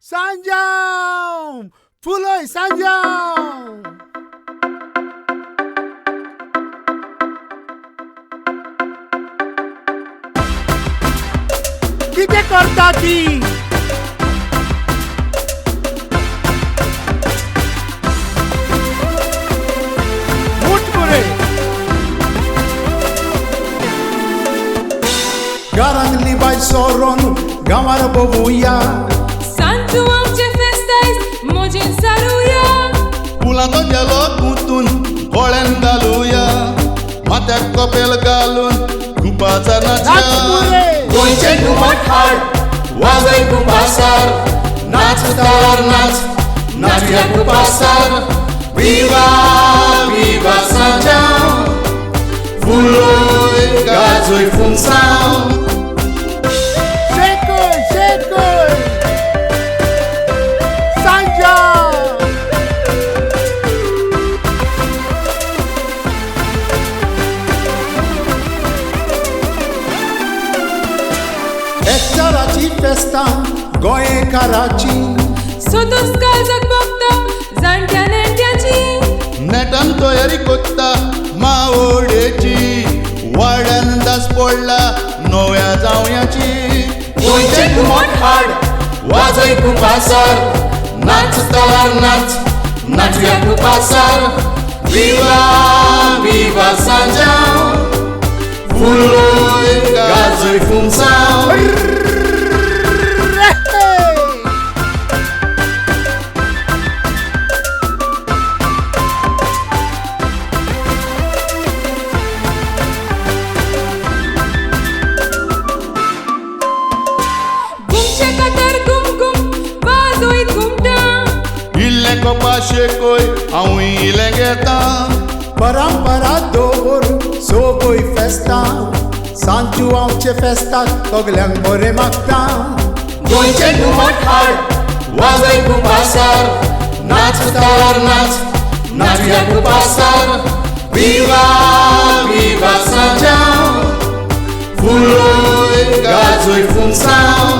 Sanjao! Fuloi SanJoao! किती करता ती Garangli by Soron, Gamar Bobuya. Sanjao चे फेस्तायज मोजीन सारुया. फुलांचो गेलो गुंतून गोळ्यान घालुया. माथ्याक कपेल घालून खुपाचा नाचया. गोंयचे घुमट हाड वाजय खुपासार. नाच तार नाच नाचया खुपासार. विवा विवा सांजाव. फुलोय गाजोय फुंसाव. Ekarachi festa, गोंयकाराची. सोतोस काळजाक बघता जाणट्या नेट्याची. नेटान तयारी कोत्ता मावडेची. वाड्यान दास पडला नव्या जावयाची. गोंयचे घुमट हाड वाजय खुपासार. नाच तार नाच नाचया खुपासार. विवा विवा सांजाव. फुलोय गाजोय फुंसाव. घुमशे कातर घुम घुम वाजोय घुमटा. इल्ले कपाशे कोय हांव इल्ले घेता. परंपरा दोर सोबोय फेस्ता. सांजोआचे फेस्ताक तगल्यांक बरें मागता. गोंयचे घुमट हाड वाजय खुपासार. नाच तार नाच नाचया खुपासार. विवा विवा सांजाव. फुलोय गाजोय फुंसाव.